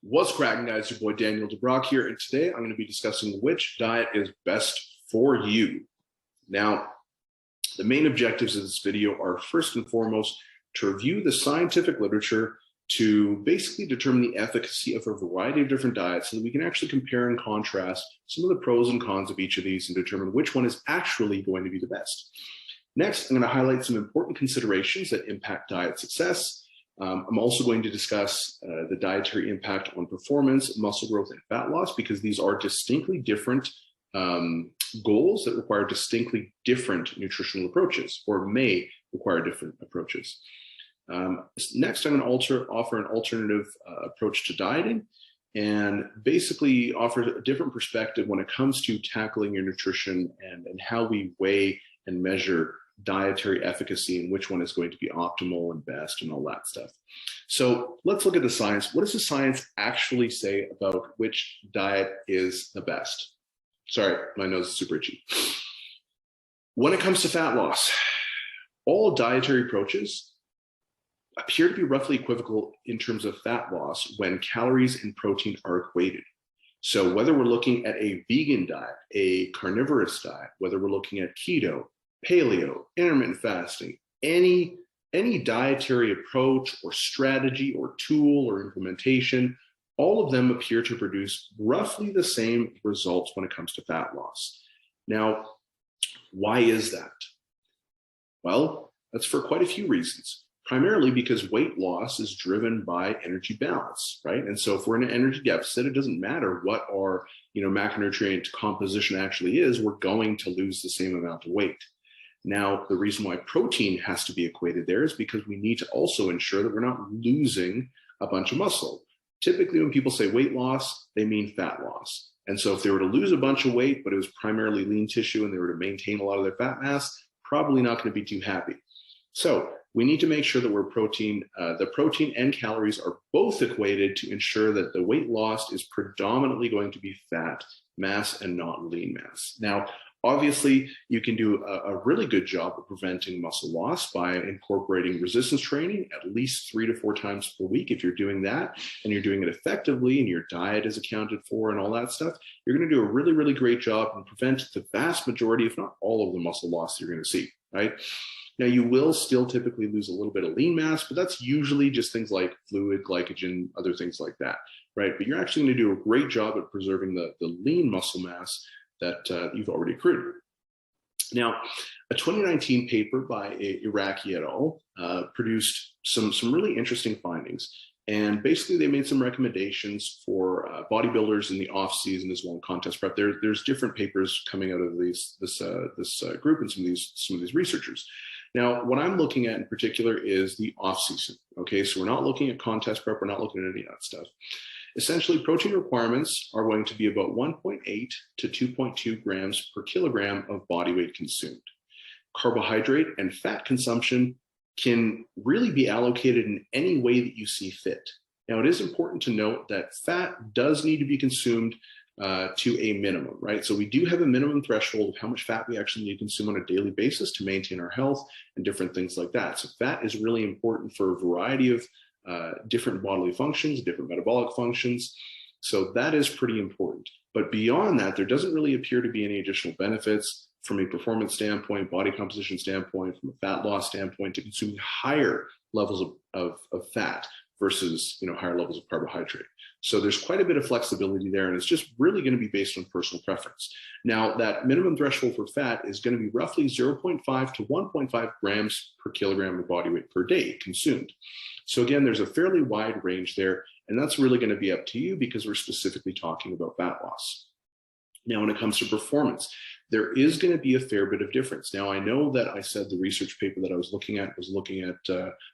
What's cracking, guys? Your boy Daniel DeBrocke here, and today I'm going to be discussing which diet is best for you. Now, the main objectives of this video are first and foremost to review the scientific literature to basically determine the efficacy of a variety of different diets so that we can actually compare and contrast some of the pros and cons of each of these and determine which one is actually going to be the best. Next, I'm going to highlight some important considerations that impact diet success. I'm also going to discuss the dietary impact on performance, muscle growth, and fat loss, because these are distinctly different goals that require distinctly different nutritional approaches, or may require different approaches. Next, I'm going to offer an alternative approach to dieting and basically offer a different perspective when it comes to tackling your nutrition and how we weigh and measure dietary efficacy and which one is going to be optimal and best and all that stuff. So let's look at the science. What does the science actually say about which diet is the best? Sorry, my nose is super itchy. When it comes to fat loss, all dietary approaches appear to be roughly equivocal in terms of fat loss when calories and protein are equated. So whether we're looking at a vegan diet, a carnivorous diet, whether we're looking at keto, paleo, intermittent fasting, any dietary approach or strategy or tool or implementation, all of them appear to produce roughly the same results when it comes to fat loss. Now, why is that? Well, that's for quite a few reasons. Primarily because weight loss is driven by energy balance, right? And so if we're in an energy deficit, it doesn't matter what our macronutrient composition actually is, we're going to lose the same amount of weight. Now, the reason why protein has to be equated there is because we need to also ensure that we're not losing a bunch of muscle. Typically, when people say weight loss, they mean fat loss. And so if they were to lose a bunch of weight, but it was primarily lean tissue and they were to maintain a lot of their fat mass, probably not going to be too happy. So we need to make sure that the protein and calories are both equated to ensure that the weight lost is predominantly going to be fat mass and not lean mass. Now, obviously, you can do a really good job of preventing muscle loss by incorporating resistance training at least 3 to 4 times per week. If you're doing that and you're doing it effectively and your diet is accounted for and all that stuff, you're going to do a really, really great job and prevent the vast majority, if not all of the muscle loss you're going to see, right? Now, you will still typically lose a little bit of lean mass, but that's usually just things like fluid, glycogen, other things like that, right? But you're actually going to do a great job at preserving the lean muscle mass that you've already accrued. Now, a 2019 paper by Iraqi et al. Produced some really interesting findings. And basically, they made some recommendations for bodybuilders in the off season as well in contest prep. There's different papers coming out of this group and some of these researchers. Now, what I'm looking at in particular is the off season. Okay, so we're not looking at contest prep. We're not looking at any of that stuff. Essentially, protein requirements are going to be about 1.8 to 2.2 grams per kilogram of body weight consumed. Carbohydrate and fat consumption can really be allocated in any way that you see fit. Now, it is important to note that fat does need to be consumed to a minimum, right? So we do have a minimum threshold of how much fat we actually need to consume on a daily basis to maintain our health and different things like that. So fat is really important for a variety of different bodily functions, different metabolic functions. So that is pretty important. But beyond that, there doesn't really appear to be any additional benefits from a performance standpoint, body composition standpoint, from a fat loss standpoint, to consuming higher levels of fat versus higher levels of carbohydrate. So there's quite a bit of flexibility there, and it's just really going to be based on personal preference. Now, that minimum threshold for fat is going to be roughly 0.5 to 1.5 grams per kilogram of body weight per day consumed. So again, there's a fairly wide range there, and that's really going to be up to you because we're specifically talking about fat loss. Now, when it comes to performance, there is going to be a fair bit of difference. Now, I know that I said the research paper that I was looking at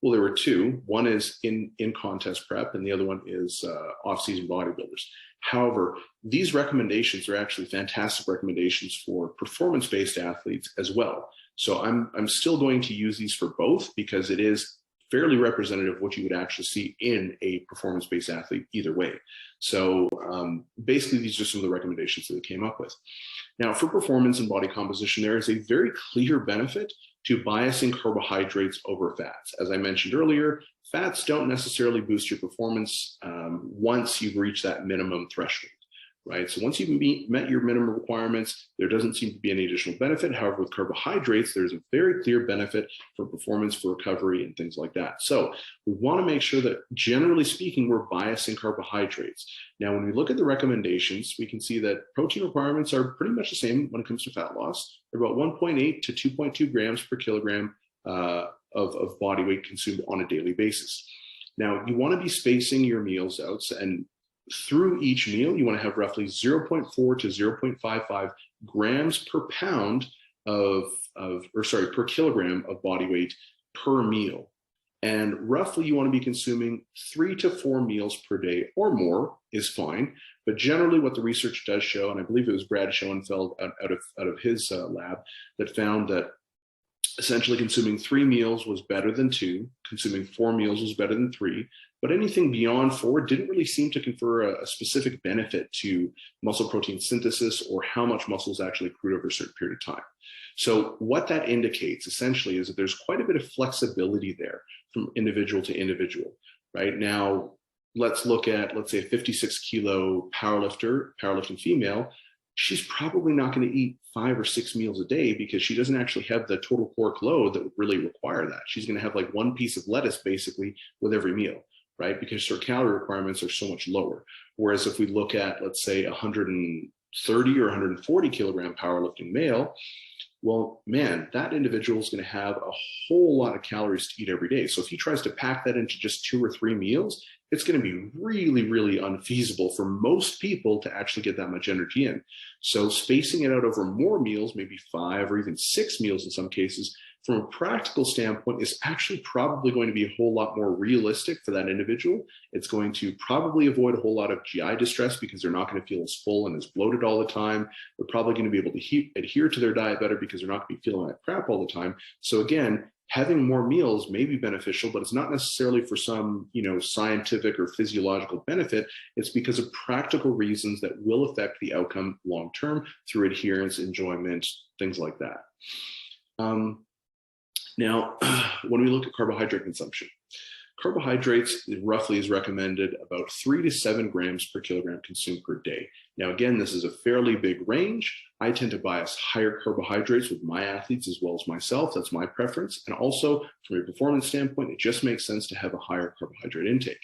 well, there were two. One is in contest prep, and the other one is off-season bodybuilders. However, these recommendations are actually fantastic recommendations for performance-based athletes as well. So I'm still going to use these for both because it is fairly representative of what you would actually see in a performance-based athlete either way. So basically, these are some of the recommendations that they came up with. Now, for performance and body composition, there is a very clear benefit to biasing carbohydrates over fats. As I mentioned earlier, fats don't necessarily boost your performance once you've reached that minimum threshold, right? So once you've met your minimum requirements, there doesn't seem to be any additional benefit. However, with carbohydrates, there's a very clear benefit for performance, for recovery, and things like that. So we want to make sure that, generally speaking, we're biasing carbohydrates. Now, when we look at the recommendations, we can see that protein requirements are pretty much the same when it comes to fat loss. They're about 1.8 to 2.2 grams per kilogram of body weight consumed on a daily basis. Now, you want to be spacing your meals out, and through each meal, you want to have roughly 0.4 to 0.55 grams per pound per kilogram of body weight per meal. And roughly you want to be consuming 3 to 4 meals per day or more is fine. But generally what the research does show, and I believe it was Brad Schoenfeld out of his lab that found that essentially consuming 3 meals was better than 2, consuming 4 meals was better than 3, but anything beyond 4 didn't really seem to confer a specific benefit to muscle protein synthesis or how much muscle is actually accrued over a certain period of time. So what that indicates essentially is that there's quite a bit of flexibility there from individual to individual. Right now, let's look at, let's say, a 56 kilo powerlifting female. She's probably not going to eat 5 or 6 meals a day because she doesn't actually have the total caloric load that would really require that. She's going to have like one piece of lettuce basically with every meal, right? Because her calorie requirements are so much lower. Whereas if we look at, let's say, 130 or 140 kilogram powerlifting male, well, man, that individual is going to have a whole lot of calories to eat every day. So if he tries to pack that into just 2 or 3 meals, it's going to be really, really unfeasible for most people to actually get that much energy in. So spacing it out over more meals, maybe 5 or even 6 meals in some cases, from a practical standpoint, is actually probably going to be a whole lot more realistic for that individual. It's going to probably avoid a whole lot of GI distress because they're not going to feel as full and as bloated all the time. They're probably going to be able to adhere to their diet better because they're not going to be feeling like crap all the time. So again, having more meals may be beneficial, but it's not necessarily for some, scientific or physiological benefit. It's because of practical reasons that will affect the outcome long-term through adherence, enjoyment, things like that. Now, when we look at carbohydrate consumption, carbohydrates roughly is recommended about 3 to 7 grams per kilogram consumed per day. Now, again, this is a fairly big range. I tend to bias higher carbohydrates with my athletes as well as myself. That's my preference. And also, from a performance standpoint, it just makes sense to have a higher carbohydrate intake.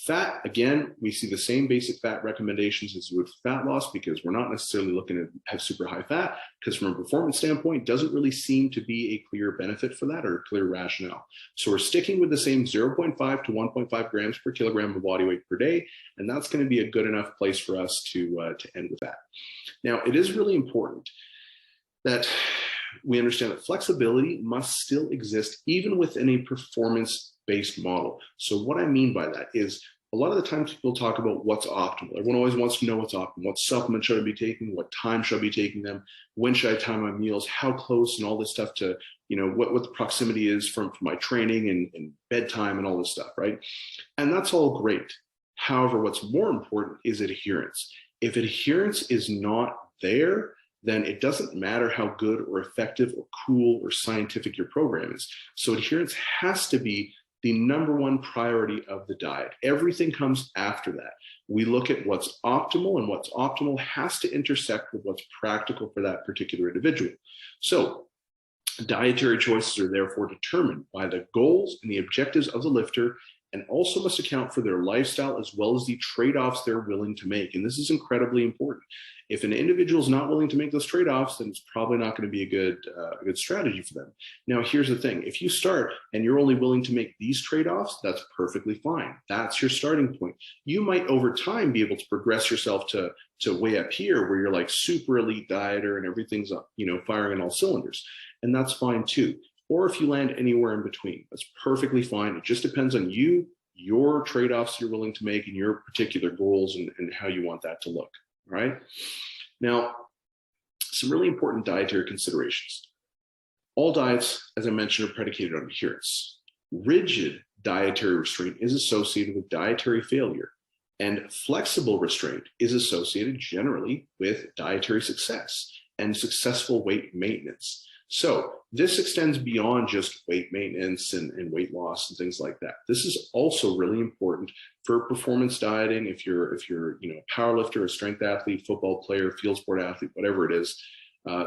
Fat, again, we see the same basic fat recommendations as with fat loss because we're not necessarily looking to have super high fat because from a performance standpoint, it doesn't really seem to be a clear benefit for that or a clear rationale. So we're sticking with the same 0.5 to 1.5 grams per kilogram of body weight per day, and that's going to be a good enough place for us to end with that. Now, it is really important that we understand that flexibility must still exist even within a performance-based model. So what I mean by that is a lot of the times people talk about what's optimal. Everyone always wants to know what's optimal. What supplements should I be taking? What time should I be taking them? When should I time my meals? How close and all this stuff to, what the proximity is from my training and bedtime and all this stuff, right? And that's all great. However, what's more important is adherence. If adherence is not there, then it doesn't matter how good or effective or cool or scientific your program is. So adherence has to be the #1 priority of the diet. Everything comes after that. We look at what's optimal, and what's optimal has to intersect with what's practical for that particular individual. So dietary choices are therefore determined by the goals and the objectives of the lifter, and also must account for their lifestyle as well as the trade-offs they're willing to make. And this is incredibly important. If an individual is not willing to make those trade-offs, then it's probably not going to be a good strategy for them. Now, here's the thing. If you start and you're only willing to make these trade-offs, that's perfectly fine. That's your starting point. You might over time be able to progress yourself to way up here where you're like super elite dieter and everything's firing on all cylinders. And that's fine too. Or if you land anywhere in between, that's perfectly fine. It just depends on you, your trade-offs you're willing to make, and your particular goals and how you want that to look. All right. Now, some really important dietary considerations. All diets, as I mentioned, are predicated on adherence. Rigid dietary restraint is associated with dietary failure, and flexible restraint is associated generally with dietary success and successful weight maintenance. So this extends beyond just weight maintenance and weight loss and things like that. This is also really important for performance dieting. If you're a power lifter, a strength athlete, football player, field sport athlete, whatever it is,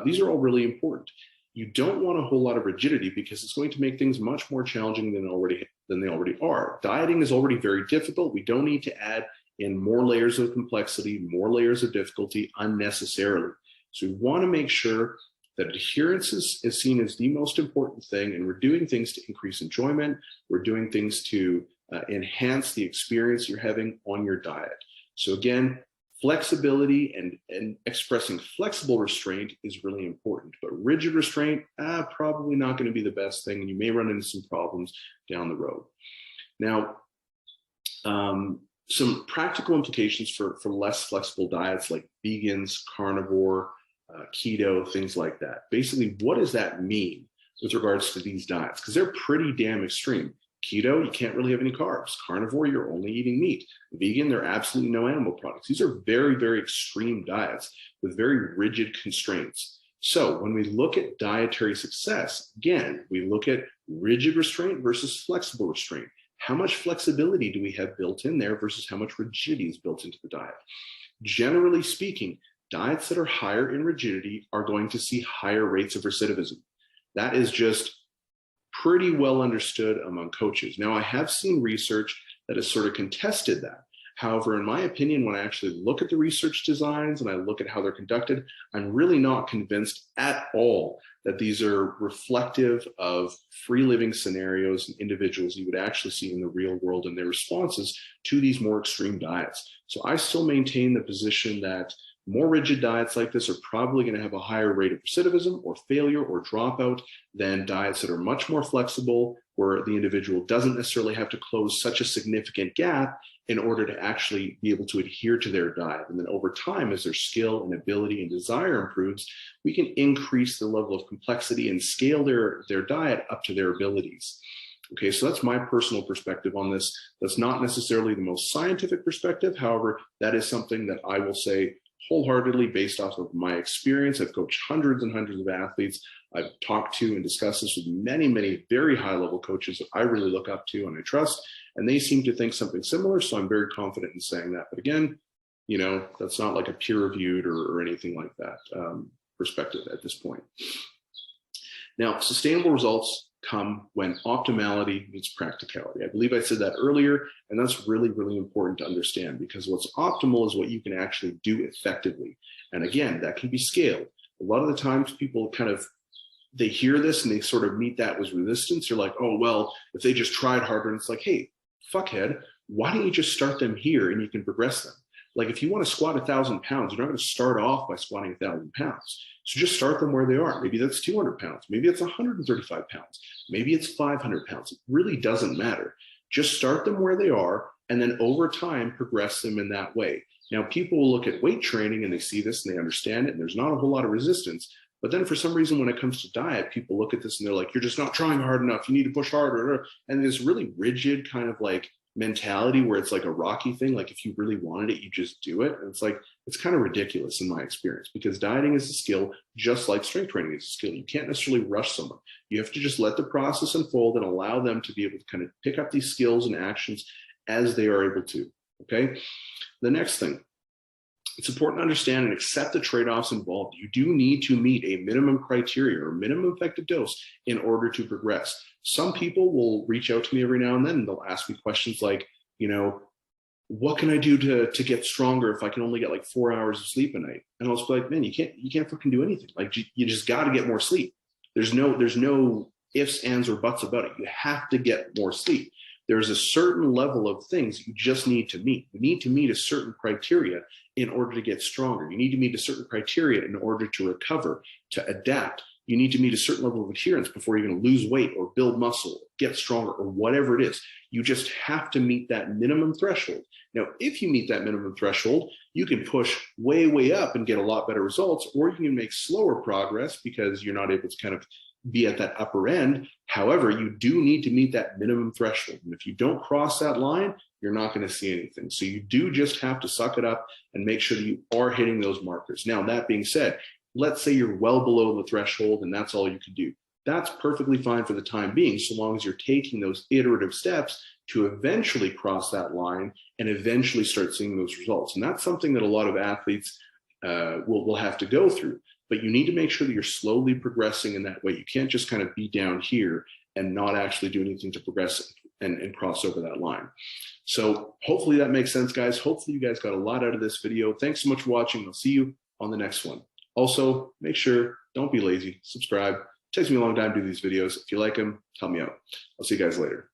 these are all really important. You don't want a whole lot of rigidity because it's going to make things much more challenging than they already are. Dieting is already very difficult. We don't need to add in more layers of complexity, more layers of difficulty unnecessarily. So we want to make sure that adherence is seen as the most important thing, and we're doing things to increase enjoyment. We're doing things to enhance the experience you're having on your diet. So again, flexibility and expressing flexible restraint is really important, but rigid restraint, probably not going to be the best thing, and you may run into some problems down the road. Now, some practical implications for less flexible diets like vegans, carnivore, keto, things like that. Basically, what does that mean with regards to these diets? Because they're pretty damn extreme. Keto, you can't really have any carbs. Carnivore, you're only eating meat. Vegan, there are absolutely no animal products. These are very, very extreme diets with very rigid constraints. So when we look at dietary success, again, we look at rigid restraint versus flexible restraint. How much flexibility do we have built in there versus how much rigidity is built into the diet? Generally speaking, diets that are higher in rigidity are going to see higher rates of recidivism. That is just pretty well understood among coaches. Now, I have seen research that has sort of contested that. However, in my opinion, when I actually look at the research designs and I look at how they're conducted, I'm really not convinced at all that these are reflective of free living scenarios and individuals you would actually see in the real world and their responses to these more extreme diets. So I still maintain the position that more rigid diets like this are probably going to have a higher rate of recidivism or failure or dropout than diets that are much more flexible, where the individual doesn't necessarily have to close such a significant gap in order to actually be able to adhere to their diet. And then over time, as their skill and ability and desire improves, we can increase the level of complexity and scale their diet up to their abilities. Okay, so that's my personal perspective on this. That's not necessarily the most scientific perspective. However, that is something that I will say wholeheartedly based off of my experience. I've coached hundreds and hundreds of athletes. I've talked to and discussed this with many, many very high-level coaches that I really look up to and I trust, and they seem to think something similar, so I'm very confident in saying that. But again, that's not like a peer-reviewed or anything like that perspective at this point. Now, sustainable results come when optimality meets practicality. I believe I said that earlier, and that's really, really important to understand, because what's optimal is what you can actually do effectively. And again, that can be scaled. A lot of the times people they hear this and they sort of meet that with resistance. They're like, oh, well, if they just tried harder, and it's like, hey, fuckhead, why don't you just start them here and you can progress them? Like if you want to squat 1,000 pounds, you're not going to start off by squatting 1,000 pounds. So just start them where they are. Maybe that's 200 pounds. Maybe it's 135 pounds. Maybe it's 500 pounds. It really doesn't matter. Just start them where they are, and then over time, progress them in that way. Now, people will look at weight training and they see this and they understand it, and there's not a whole lot of resistance. But then for some reason, when it comes to diet, people look at this and they're like, you're just not trying hard enough. You need to push harder. And this really rigid kind of like mentality where it's like a Rocky thing. Like if you really wanted it, you just do it. And it's like, it's kind of ridiculous in my experience, because dieting is a skill, just like strength training is a skill. You can't necessarily rush someone. You have to just let the process unfold and allow them to be able to kind of pick up these skills and actions as they are able to. Okay. The next thing, it's important to understand and accept the trade-offs involved. You do need to meet a minimum criteria or minimum effective dose in order to progress. Some people will reach out to me every now and then and they'll ask me questions like, what can I do to get stronger if I can only get like 4 hours of sleep a night? And I'll just be like, man, you can't fucking do anything. Like you just got to get more sleep. There's no ifs, ands, or buts about it. You have to get more sleep. There's a certain level of things you just need to meet. You need to meet a certain criteria in order to get stronger. You need to meet a certain criteria in order to recover, to adapt. You need to meet a certain level of adherence before you're going to lose weight or build muscle, get stronger, or whatever it is. You just have to meet that minimum threshold. Now, if you meet that minimum threshold, you can push way, way up and get a lot better results, or you can make slower progress because you're not able to kind of be at that upper end. However, you do need to meet that minimum threshold. And if you don't cross that line, you're not going to see anything. So you do just have to suck it up and make sure that you are hitting those markers. Now, that being said, let's say you're well below the threshold and that's all you can do. That's perfectly fine for the time being, so long as you're taking those iterative steps to eventually cross that line and eventually start seeing those results. And that's something that a lot of athletes will have to go through. But you need to make sure that you're slowly progressing in that way. You can't just kind of be down here and not actually do anything to progress and cross over that line. So hopefully that makes sense, guys. Hopefully you guys got a lot out of this video. Thanks so much for watching. I'll see you on the next one. Also, make sure, don't be lazy, subscribe. It takes me a long time to do these videos. If you like them, help me out. I'll see you guys later.